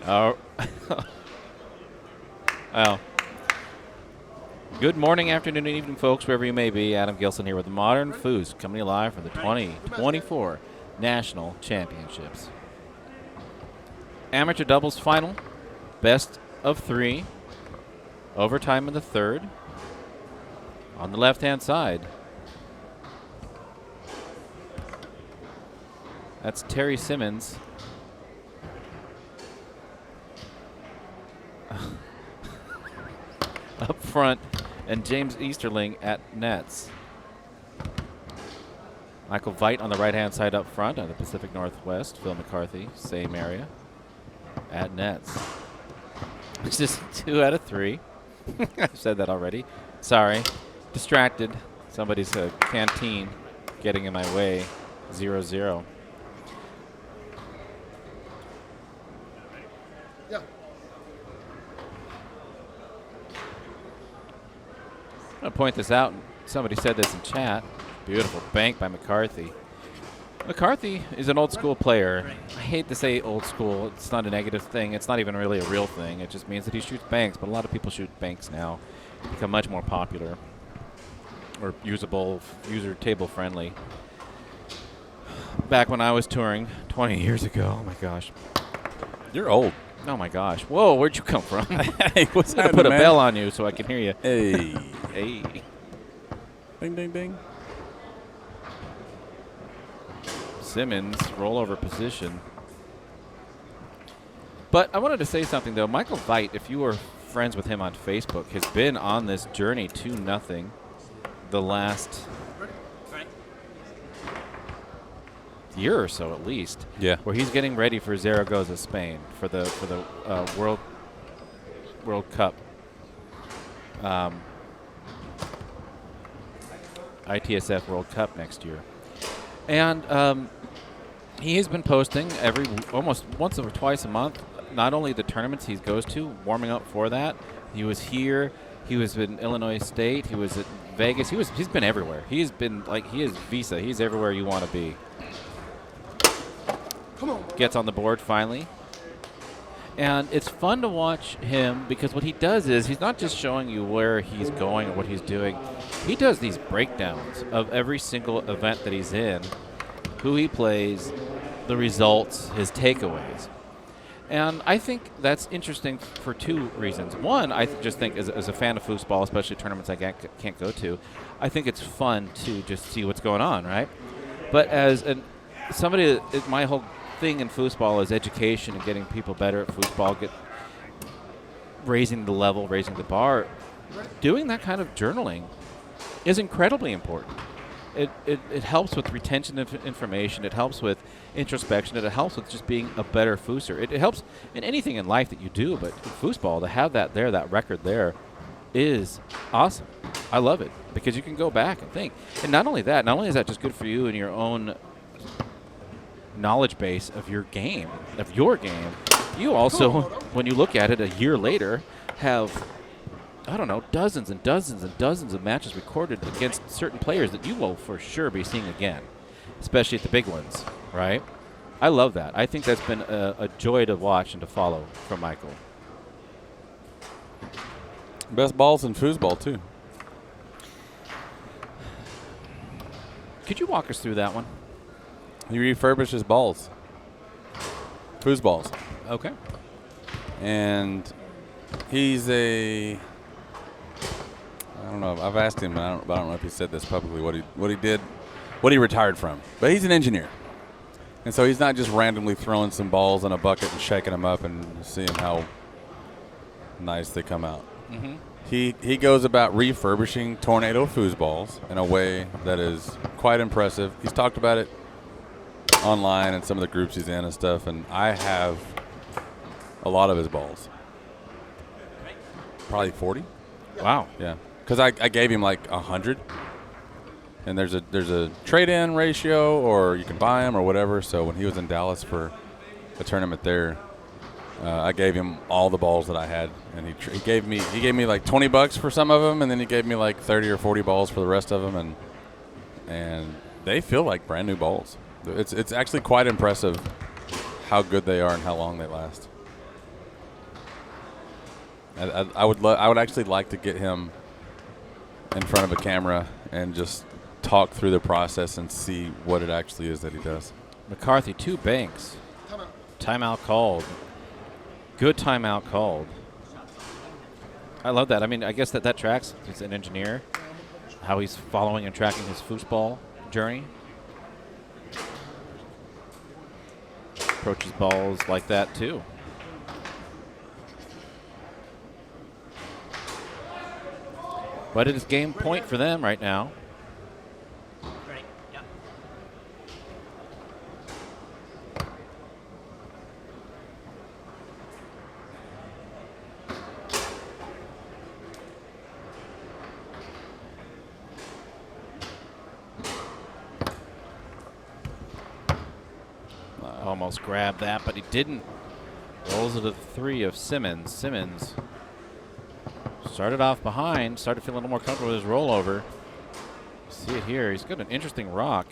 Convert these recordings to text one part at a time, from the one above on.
Oh. Well, good morning, afternoon, and evening, folks, wherever you may be. Adam Gilson here with Modern Foods, coming to you live for the 2024 National Championships. Amateur doubles final, best of 3, overtime in the third. On the left-hand side, that's Terry Simmons. Up front, and James Easterling at nets. Michael Veit on the right-hand side up front on the Pacific Northwest. Phil McCarthy, same area, at nets. It's just 2 out of 3. I've said that already. Sorry. Distracted. Somebody's canteen getting in my way. 0-0. Yeah. I'm going to point this out. Somebody said this in chat. Beautiful bank by McCarthy. McCarthy is an old-school player. I hate to say old school. It's not a negative thing. It's not even really a real thing. It just means that he shoots banks, but a lot of people shoot banks now. Become much more popular or usable, user table friendly. Back when I was touring 20 years ago, oh my gosh. You're old. Oh my gosh. Whoa, where'd you come from? Hey, what's I'm going to put a bell on you so I can hear you. Hey. Hey. Ding, ding, ding. Simmons, rollover position. But I wanted to say something, though. Michael Veit, if you were friends with him on Facebook, has been on this journey to nothing the last year or so, at least. Yeah. Where he's getting ready for Zaragoza, Spain, for the World Cup. ITSF World Cup next year. And he has been posting almost once or twice a month, not only the tournaments he goes to, warming up for that. He was here. He was in Illinois State. He was at Vegas. He's been everywhere. He's been he is Visa. He's everywhere you want to be. Come on. Gets on the board finally. And it's fun to watch him because what he does is he's not just showing you where he's going or what he's doing. He does these breakdowns of every single event that he's in, who he plays, the results, his takeaways. And I think that's interesting for 2 reasons. One, I just think as a fan of foosball, especially tournaments I can't go to, I think it's fun to just see what's going on, right? But as somebody, my whole thing in foosball is education and getting people better at foosball, raising the level, raising the bar. Doing that kind of journaling is incredibly important. It helps with retention of information. It helps with introspection. It helps with just being a better fooser. It helps in anything in life that you do, but in foosball, to have that record there, is awesome. I love it because you can go back and think. And not only is that just good for you and your own knowledge base of your game, you also, when you look at it a year later, have dozens and dozens and dozens of matches recorded against certain players that you will for sure be seeing again, especially at the big ones, right? I love that. I think that's been a joy to watch and to follow from Michael. Best balls in foosball, too. Could you walk us through that one? He refurbishes balls. Foosballs. Okay. And he's I don't know. I've asked him. I don't know if he said this publicly. What he retired from. But he's an engineer, and so he's not just randomly throwing some balls in a bucket and shaking them up and seeing how nice they come out. Mm-hmm. He goes about refurbishing tornado foosballs in a way that is quite impressive. He's talked about it online and some of the groups he's in and stuff, and I have a lot of his balls. Probably 40. Wow. Yeah. Because I gave him like 100, and there's a trade-in ratio, or you can buy them or whatever. So when he was in Dallas for a tournament there, I gave him all the balls that I had, and he gave me like $20 for some of them, and then he gave me like 30 or 40 balls for the rest of them, and they feel like brand new balls. It's actually quite impressive how good they are and how long they last. I would actually like to get him in front of a camera and just talk through the process and see what it actually is that he does. McCarthy, 2 banks. Timeout called. Good timeout called. I love that. I mean, I guess that tracks. He's an engineer. How he's following and tracking his foosball journey. Approaches balls like that, too. But it is game point for them right now. Almost grabbed that, but he didn't. Rolls it to the 3 of Simmons. Simmons started off behind, started feeling a little more comfortable with his rollover. See it here. He's got an interesting rock.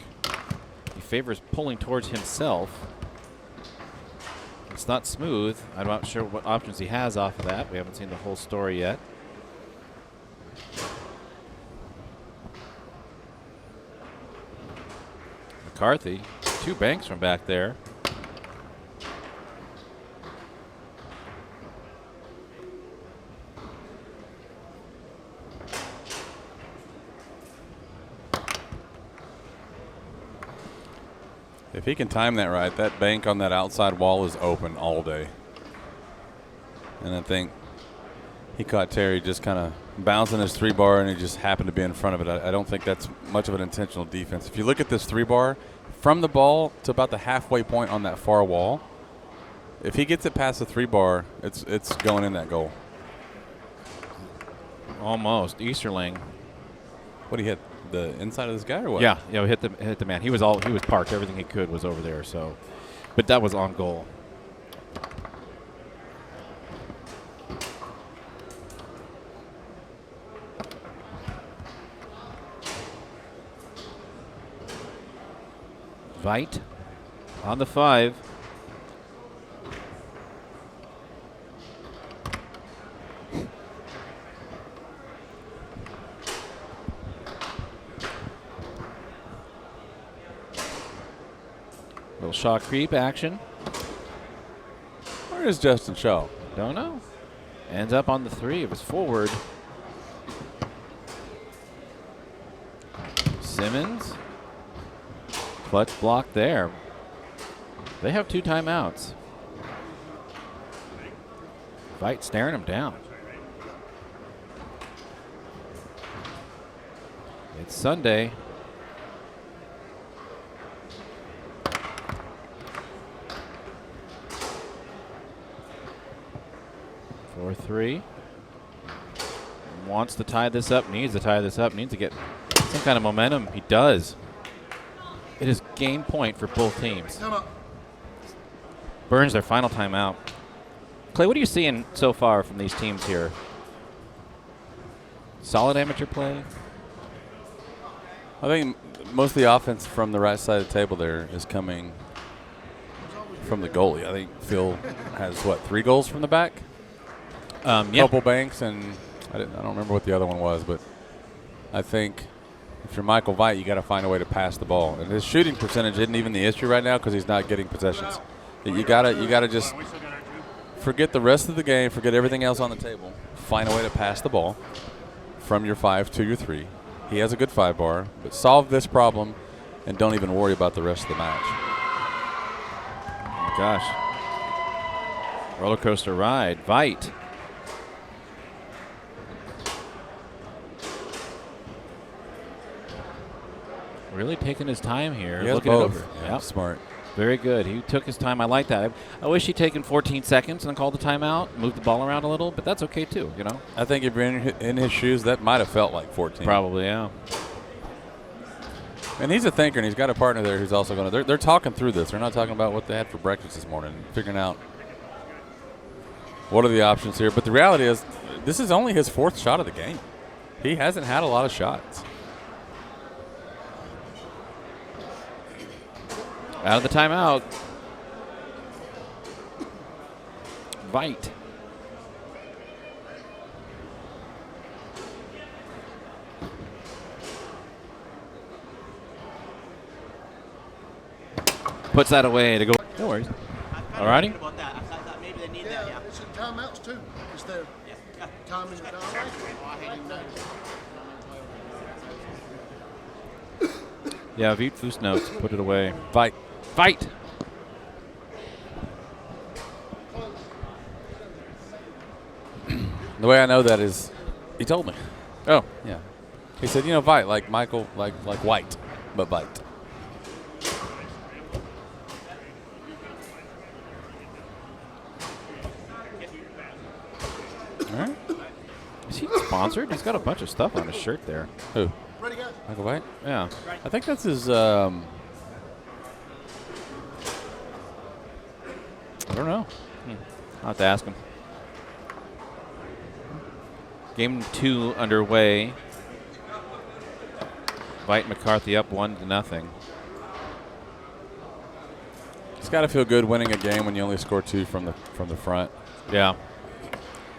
He favors pulling towards himself. It's not smooth. I'm not sure what options he has off of that. We haven't seen the whole story yet. McCarthy, 2 banks from back there. If he can time that right, that bank on that outside wall is open all day. And I think he caught Terry just kind of bouncing his 3-bar, and he just happened to be in front of it. I don't think that's much of an intentional defense. If you look at this 3-bar, from the ball to about the halfway point on that far wall, if he gets it past the 3-bar, it's going in that goal. Almost. Easterling. What, he hit the inside of this guy or what? Yeah, hit the man. He was parked. Everything he could was over there. So, but that was on goal. Vite on the 5. Little Shaw creep action. Where is Justin Shaw? Don't know. Ends up on the 3 of his forward. Simmons. Clutch block there. They have 2 timeouts. Vite staring him down. It's Sunday. Or 3. Wants to tie this up, needs to tie this up, needs to get some kind of momentum. He does. It is game point for both teams. Burns their final timeout. Clay, what are you seeing so far from these teams here? Solid amateur play? I think most of the offense from the right side of the table there is coming from the goalie. I think Phil has, 3 goals from the back? Yeah. Couple banks, and I don't remember what the other one was, but I think if you're Michael Vite, you got to find a way to pass the ball. And his shooting percentage isn't even the issue right now because he's not getting possessions. You gotta just forget the rest of the game, forget everything else on the table. Find a way to pass the ball from your 5 to your 3. He has a good 5-bar, but solve this problem and don't even worry about the rest of the match. Oh my gosh. Roller coaster ride. Vite. Really taking his time here. He has looking both. it over. Yeah, smart. Very good. He took his time. I like that. I wish he'd taken 14 seconds and called the timeout, moved the ball around a little, but that's okay too, you know? I think if you're in his shoes, that might have felt like 14. Probably, yeah. And he's a thinker, and he's got a partner there who's also going to. They're talking through this. They're not talking about what they had for breakfast this morning, figuring out what are the options here. But the reality is, this is only his 4th shot of the game. He hasn't had a lot of shots. Out of the timeout. Vite. puts that away to go. No worries. All righty. About that. I thought maybe they need that. Yeah, it's in timeouts too. Is there time in the timeout? I hadn't even noticed. Yeah, Vite Fussnotes put it away. Vite. Fight. The way I know that is, he told me. Oh, Yeah. He said, Vite, like Michael, like White, but Vite. All right. is he sponsored? He's got a bunch of stuff on his shirt there. Who? Ready, guys? Michael White? Yeah. I think that's his. I don't know. I'll have to ask him. Game 2 underway. Vite McCarthy up 1-0. It's got to feel good winning a game when you only score 2 from the front. Yeah.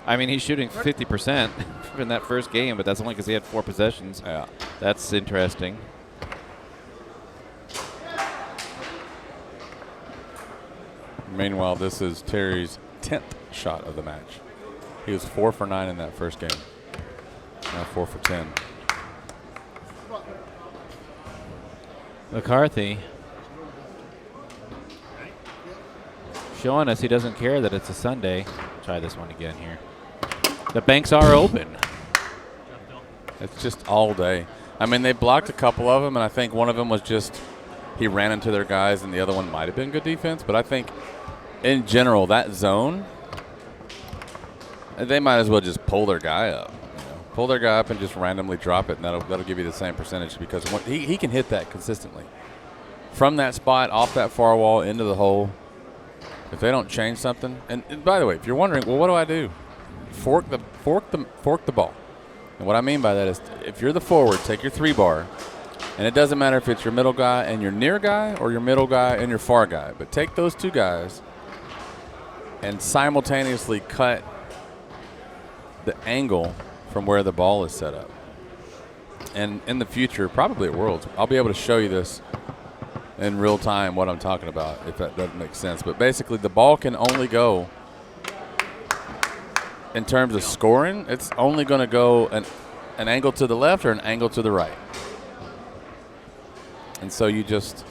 I mean, he's shooting 50% in that first game, but that's only because he had 4 possessions. Yeah. That's interesting. Meanwhile, this is Terry's 10th shot of the match. He was 4 for 9 in that first game. Now 4 for 10. McCarthy showing us he doesn't care that it's a Sunday. Try this one again here. The banks are open. It's just all day. I mean, they blocked a couple of them, and I think one of them was just he ran into their guys, and the other one might have been good defense. But I think, in general, that zone, they might as well just pull their guy up. Pull their guy up and just randomly drop it, and that'll give you the same percentage because he can hit that consistently. From that spot, off that far wall, into the hole. If they don't change something, and by the way, if you're wondering, well, what do I do? Fork the ball. And what I mean by that is if you're the forward, take your 3-bar, and it doesn't matter if it's your middle guy and your near guy or your middle guy and your far guy, but take those 2 guys and simultaneously cut the angle from where the ball is set up. And in the future, probably at Worlds, I'll be able to show you this in real time what I'm talking about, if that doesn't make sense. But basically, the ball can only go, in terms of scoring, it's only going to go an angle to the left or an angle to the right. And so you just,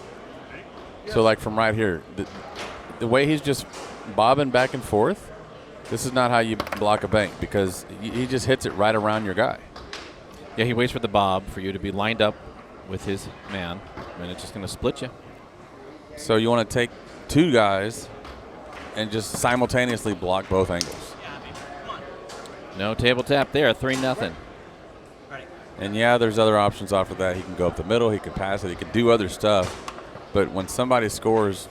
so like from right here, the way he's just bobbing back and forth, this is not how you block a bank because he just hits it right around your guy. Yeah, he waits for the bob for you to be lined up with his man, and it's just going to split you. So you want to take 2 guys and just simultaneously block both angles. No table tap there, 3-0. And yeah, there's other options after that. He can go up the middle, he can pass it, he can do other stuff. But when somebody scores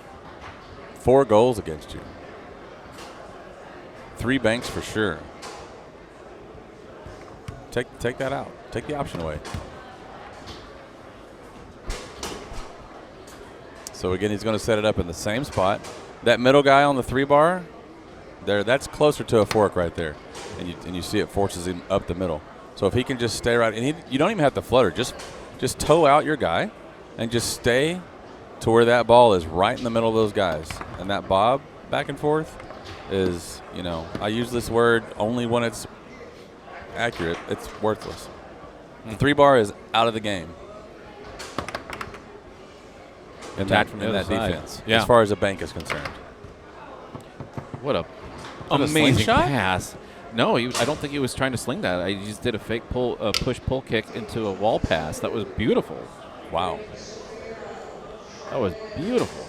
4 goals against you, 3 banks for sure, take that out. Take the option away. So again, he's going to set it up in the same spot. That middle guy on the 3-bar, there, that's closer to a fork right there. And you see it forces him up the middle. So if he can just stay right, and you don't even have to flutter. Just toe out your guy and just stay to where that ball is right in the middle of those guys. And that bob back and forth is, I use this word only when it's accurate. It's worthless. The 3-bar is out of the game. In Attack that, from the in other that side. defense, Yeah. as far as a bank is concerned. What a a amazing slingshot? pass. No, I don't think he was trying to sling that. He just did a fake push-pull kick into a wall pass. That was beautiful. Wow. That was beautiful.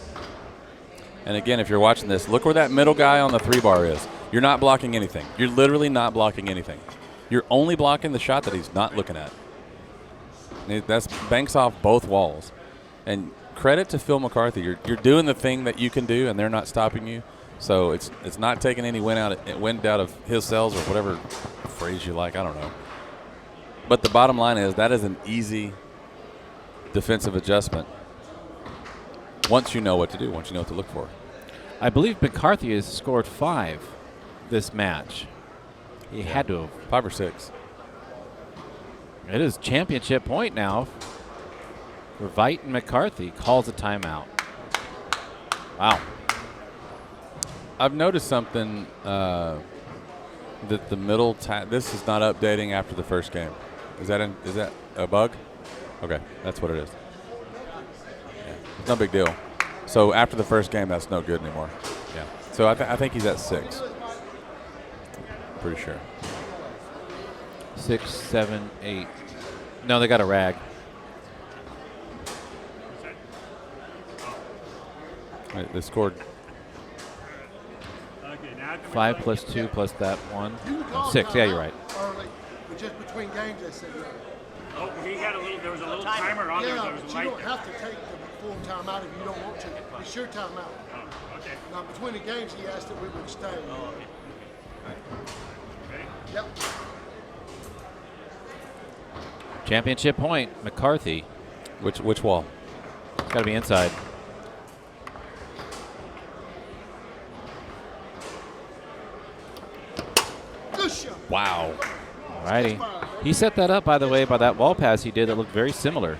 And again, if you're watching this, look where that middle guy on the 3-bar is. You're not blocking anything. You're literally not blocking anything. You're only blocking the shot that he's not looking at. That's banks off both walls. And credit to Phil McCarthy. You're doing the thing that you can do, and they're not stopping you. So it's not taking any wind out of his sails or whatever phrase you like. I don't know. But the bottom line is that is an easy defensive adjustment once you know what to do, once you know what to look for. I believe McCarthy has scored 5 this match. He had to have. 5 or 6. It is championship point now for Vite and McCarthy. Calls a timeout. Wow. I've noticed something that the middle this is not updating after the first game. Is that a bug? Okay, that's what it is. Yeah, it's no big deal. So after the first game, that's no good anymore. Yeah. So I think he's at 6. Pretty sure. 6, 7, 8. No, they got a rag. Right, they scored. 5 plus 2 plus that 1. You can call 6. Yeah, you're timeout right. Early, but just between games, they said no. Oh, he had there was a little timer on there. Yeah, There was but a you light. don't have to take the full timeout if you don't want to. It's your timeout. Oh, okay. Now, between the games, he asked that we would stay. Okay. Yep. Championship point, McCarthy. Which wall? It's got to be inside. Good shot. Wow. Alrighty. He set that up, by the way, by that wall pass he did that looked very similar.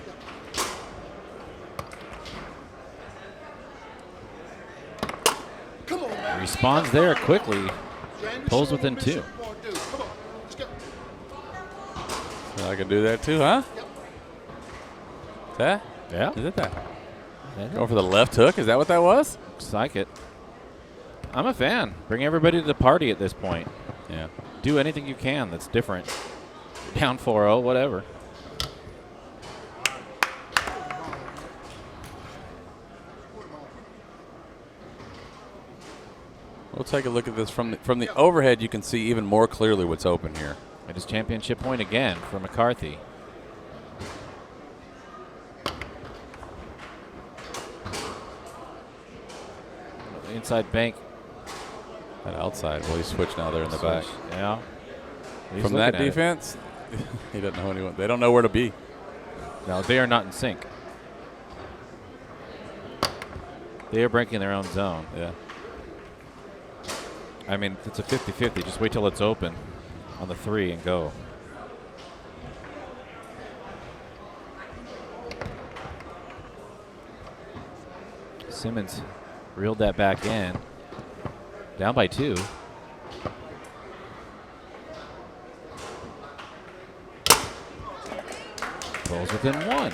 Come on, man. Responds there quickly. James, Pulls show within him what 2. Superboy do. Come on, let's go. I can do that too, huh? Yep. Is that? Yeah. Is it that? Yeah. Going for the left hook? Is that what that was? Looks like it. I'm a fan. Bring everybody to the party at this point. Yeah. Do anything you can that's different. Down 4-0, whatever. We'll take a look at this from the overhead. You can see even more clearly what's open here. It is championship point again for McCarthy. Inside bank. That outside. Well, he's switched now. They're in the back. Yeah. He's From looking that at it. defense, he doesn't know anyone. They don't know where to be. No, they are not in sync. They are breaking their own zone. Yeah. I mean, it's a 50-50. Just wait till it's open on the 3 and go. Simmons reeled that back in. Down by 2. Pulls within 1.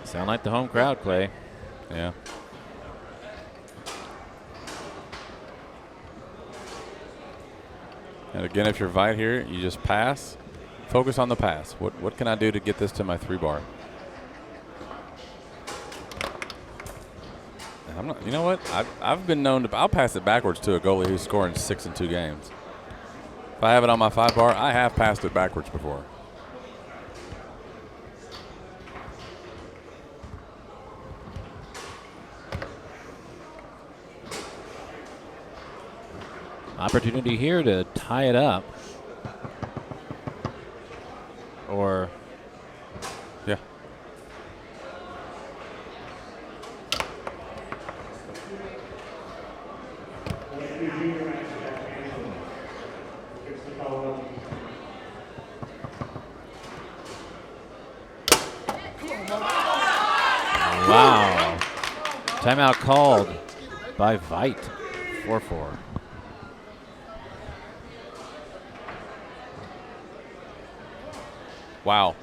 Sound like the home crowd, Clay. Yeah. And again, if you're Vite here, you just pass. Focus on the pass. What can I do to get this to my 3-bar? And I'm not. You know what? I've been known to. I'll pass it backwards to a goalie who's scoring 6 in 2 games. If I have it on my 5-bar, I have passed it backwards before. Opportunity here to tie it up. Or Yeah. wow. Timeout called by Vite. 4-4. Wow.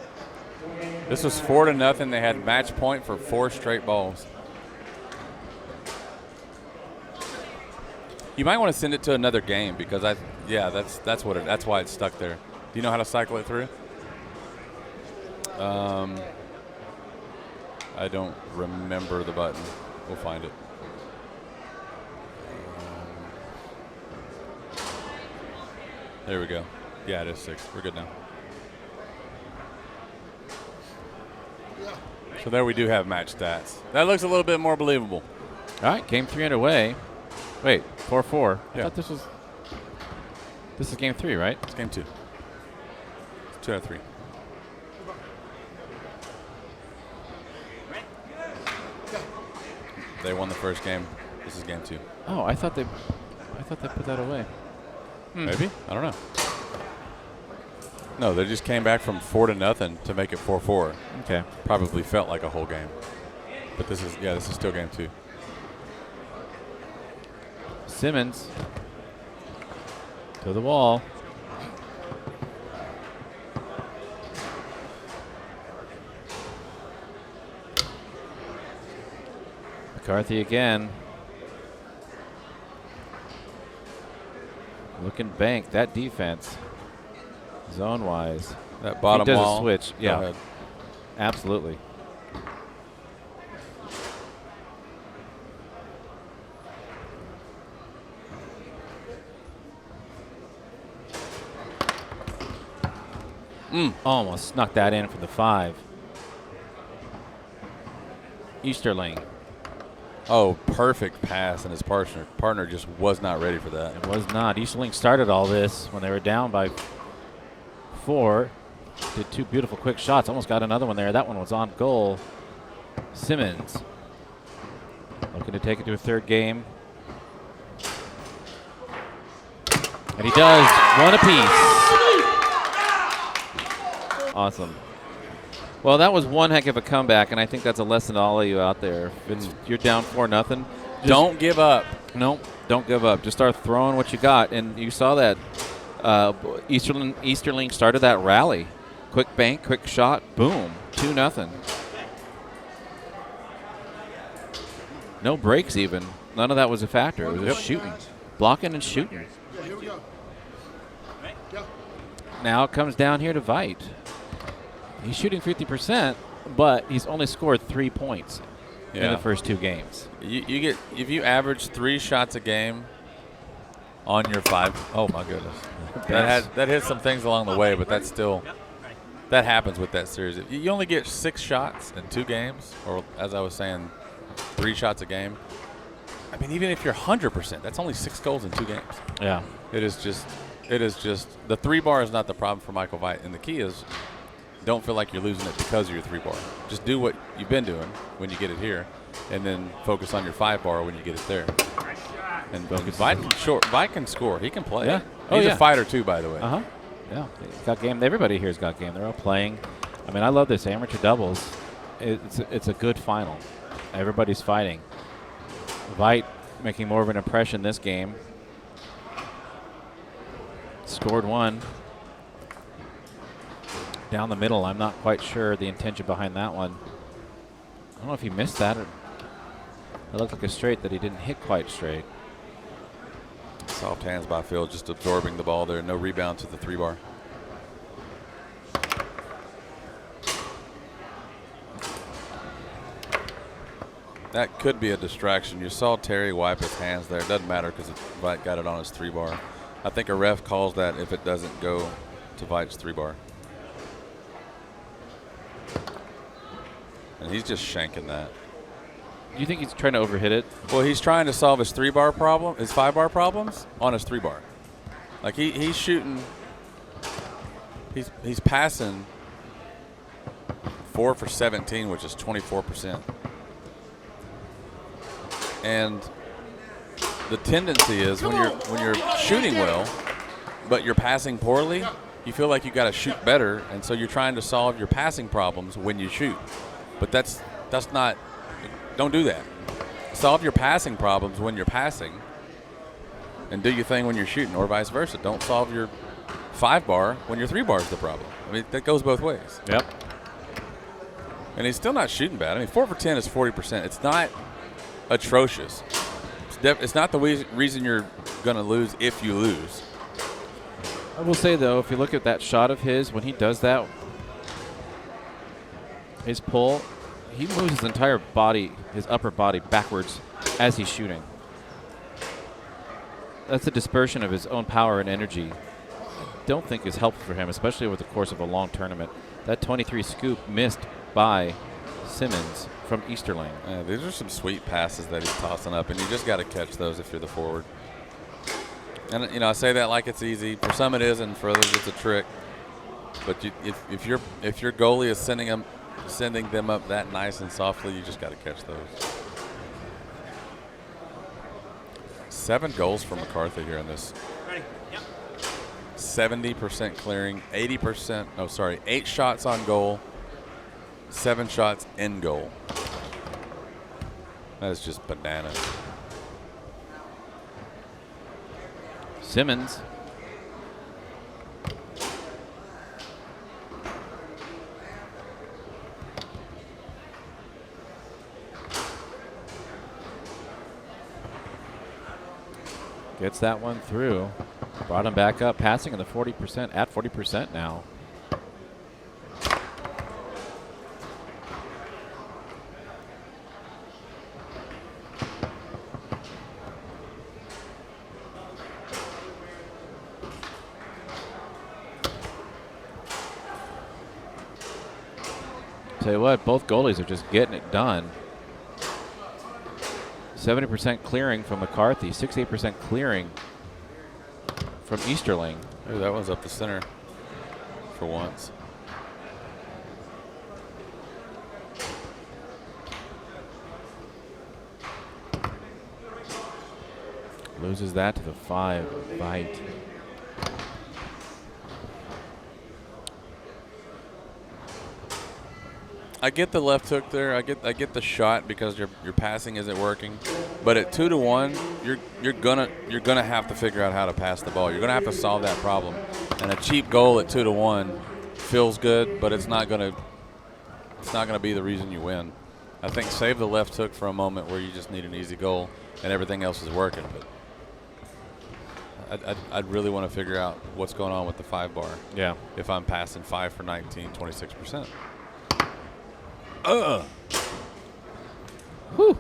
This was 4-0. They had match point for 4 straight balls. You might want to send it to another game because that's why it's stuck there. Do you know how to cycle it through? I don't remember the button. We'll find it. There we go. Yeah, it is 6. We're good now. So there we do have match stats. That looks a little bit more believable. All right, game 3 underway. Wait, 4-4. I Yeah. thought this is game 3, right? It's game 2. 2 out of 3. They won the first game. This is game 2. Oh, I thought they put that away. Maybe? I don't know. No, they just came back from 4-0 to make it 4-4. Okay. Probably felt like a whole game. But this is still game 2. Simmons to the wall. McCarthy again. Looking bank. That defense, zone-wise. That bottom he does wall. a switch. Go Yeah, ahead. absolutely. Almost snuck that in for the 5. Easterling. Oh, perfect pass, and his partner just was not ready for that. It was not. Easterling started all this when they were down by 4. Did 2 beautiful quick shots. Almost got another one there. That one was on goal. Simmons looking to take it to a 3rd game. And he does. 1 apiece. Awesome. Well, that was one heck of a comeback, and I think that's a lesson to all of you out there. If you're down 4-0, Don't give up. no, don't give up. Just start throwing what you got. And you saw that Easterling started that rally. Quick bank, quick shot, boom, 2-0. No breaks even. None of that was a factor. It was just shooting. Blocking and shooting. Yeah, here we go. Yeah. Now it comes down here to Vite. He's shooting 50%, but he's only scored 3 points in the first 2 games. You get, if you average 3 shots a game on your 5. Oh my goodness, that hits some things along the way, but that's still that happens with that series. If you only get 6 shots in 2 games, or as I was saying, 3 shots a game. I mean, even if you're 100%, that's only 6 goals in 2 games. Yeah. It is just the 3 bar is not the problem for Michael Vite, and the key is don't feel like you're losing it because of your 3 bar. Just do what you've been doing when you get it here, and then focus on your 5 bar when you get it there. And Vite can score. He can play. Yeah. He's a fighter too, by the way. Uh-huh. Yeah. He's got game. Everybody here's got game. They're all playing. I mean, I love this amateur doubles. It's a good final. Everybody's fighting. Vite making more of an impression this game. Scored 1. Down the middle, I'm not quite sure the intention behind that one. I don't know if he missed that or it looked like a straight that he didn't hit quite straight. Soft hands by Phil, just absorbing the ball there. No rebound to the 3 bar. That could be a distraction. You saw Terry wipe his hands there. It doesn't matter because Vite got it on his 3 bar. I think a ref calls that if it doesn't go to Vite's 3 bar. And he's just shanking that. Do you think he's trying to overhit it? Well, he's trying to solve his 3 bar problem, his 5 bar problems on his 3 bar. Like he's shooting, he's passing 4 for 17, which is 24%. And the tendency is when you're shooting well, but you're passing poorly, you feel like you got to shoot better, and so you're trying to solve your passing problems when you shoot. But that's not. Don't do that. Solve your passing problems when you're passing, and do your thing when you're shooting, or vice versa. Don't solve your 5 bar when your 3 bar is the problem. I mean, that goes both ways. Yep. And he's still not shooting bad. I mean, 4 for 10 is 40%. It's not atrocious. It's not the reason you're going to lose if you lose. I will say, though, if you look at that shot of his, when he does that, his pull, he moves his entire body, his upper body, backwards as he's shooting. That's a dispersion of his own power and energy. I don't think is helpful for him, especially over the course of a long tournament. That 23 scoop missed by Simmons from Easterling. Yeah, these are some sweet passes that he's tossing up, and you just got to catch those if you're the forward. And, you know, I say that like it's easy. For some it is, and for others it's a trick. But if your goalie is sending them up that nice and softly, you just got to catch those. 7 goals for McCarthy here in this. Ready? Yep. 70% clearing, 80%. Oh, sorry, 8 shots on goal, 7 shots in goal. That's just bananas. Simmons. Gets that one through. Brought him back up, passing in the 40%, at 40% now. Tell you what, both goalies are just getting it done. 70% clearing from McCarthy, 68% clearing from Easterling. Ooh, that one's up the center for once. Loses that to the 5, Vite. I get the left hook there. I get the shot because your passing isn't working. But at 2-1, you're gonna have to figure out how to pass the ball. You're gonna have to solve that problem. And a cheap goal at 2-1 feels good, but it's not gonna be the reason you win. I think save the left hook for a moment where you just need an easy goal and everything else is working. But I'd really want to figure out what's going on with the 5 bar. Yeah. If I'm passing 5 for 19, 26%. Whew. Whew.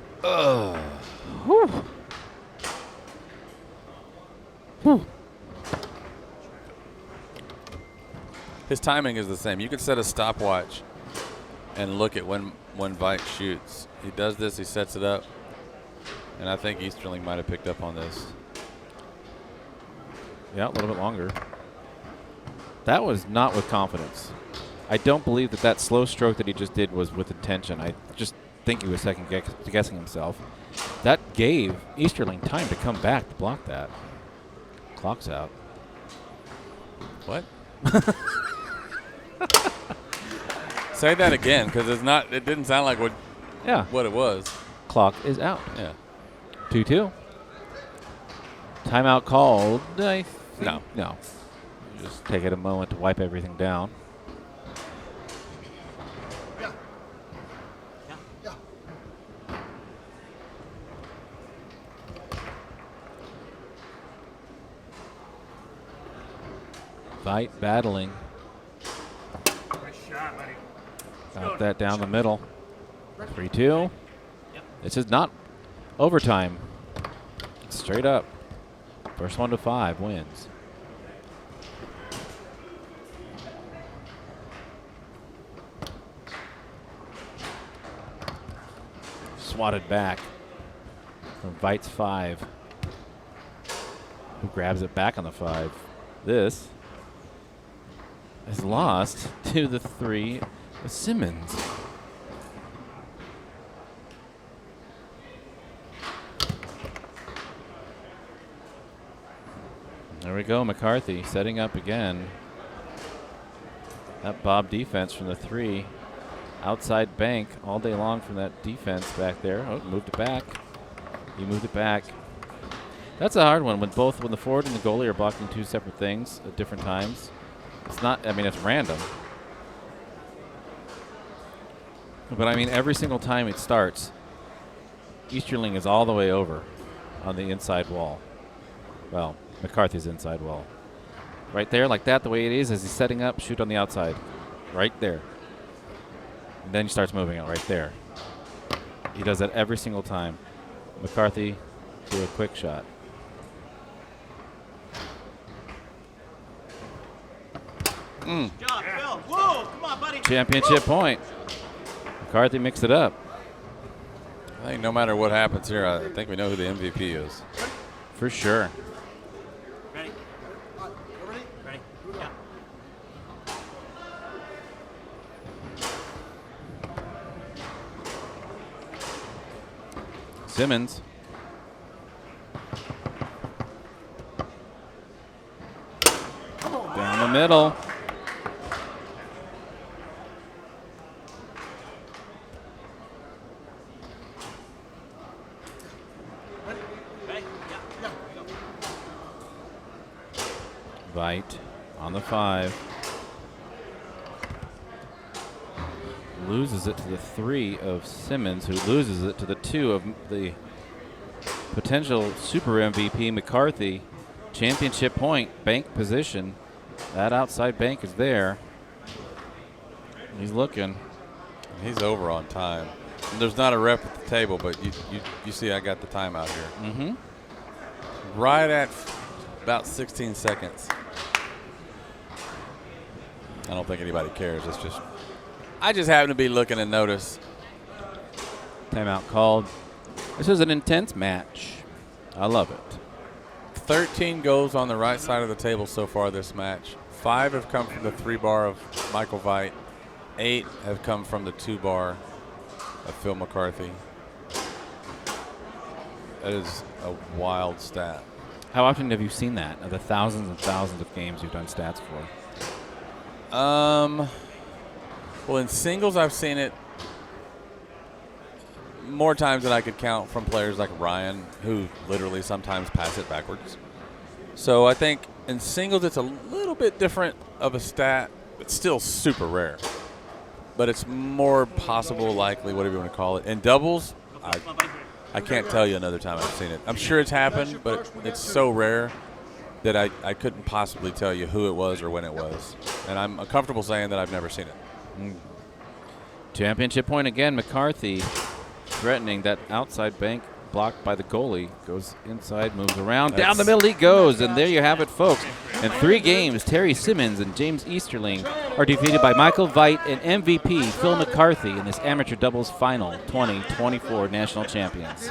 Whew. His timing is the same. You could set a stopwatch and look at when Vite shoots. He does this, he sets it up, and I think Easterling might have picked up on this. Yeah, a little bit longer. That was not with confidence. I don't believe that slow stroke that he just did was with intention. I just think he was second guessing himself. That gave Easterling time to come back to block that. Clock's out. What? Say that again, because it didn't sound like what it was. Clock is out. Yeah. 2-2. Timeout called. I think. No. Just take it a moment to wipe everything down. Vite battling. Nice shot, buddy. Got that down the middle. 3-2. This is not overtime. It's straight up. First one to 5 wins. Swatted back from Vite's 5. Who grabs it back on the 5. This is lost to the 3 of Simmons. There we go, McCarthy setting up again. That Bob defense from the 3. Outside bank all day long from that defense back there. Oh, moved it back. He moved it back. That's a hard one when the forward and the goalie are blocking 2 separate things at different times. It's not, it's random. But every single time it starts, Easterling is all the way over on the inside wall. Well, McCarthy's inside wall. Right there, like that, the way it is, as he's setting up, shoot on the outside. Right there. And then he starts moving it right there. He does that every single time. McCarthy do a quick shot. Good job, Phil. Whoa, come on, buddy. Championship point. McCarthy mixed it up. I think no matter what happens here, I think we know who the MVP is. For sure. Ready? Ready? Ready? Yeah. Simmons. Down the middle. Vite on the 5. Loses it to the 3 of Simmons, who loses it to the 2 of the potential super MVP McCarthy. Championship point, bank position. That outside bank is there. He's looking. He's over on time. And there's not a rep at the table, but you see I got the time out here. Mm-hmm. Right at about 16 seconds. I don't think anybody cares. It's just, I just happen to be looking and notice. Timeout called. This is an intense match. I love it. 13 goals on the right side of the table so far this match. 5 have come from the 3 bar of Michael Vite. 8 have come from the 2 bar of Phil McCarthy. That is a wild stat. How often have you seen that of the thousands and thousands of games you've done stats for? Well, in singles, I've seen it more times than I could count from players like Ryan, who literally sometimes pass it backwards. So I think in singles, it's a little bit different of a stat. It's still super rare, but it's more possible, likely, whatever you want to call it. In doubles, I can't tell you another time I've seen it. I'm sure it's happened, but it's so rare that I couldn't possibly tell you who it was or when it was. And I'm comfortable saying that I've never seen it. Championship point again, McCarthy threatening that outside bank blocked by the goalie. Goes inside, moves around, down the middle he goes, and there you have it, folks. In 3 games, Terry Simmons and James Easterling are defeated by Michael Vite and MVP Phil McCarthy in this amateur doubles final 2024 national champions.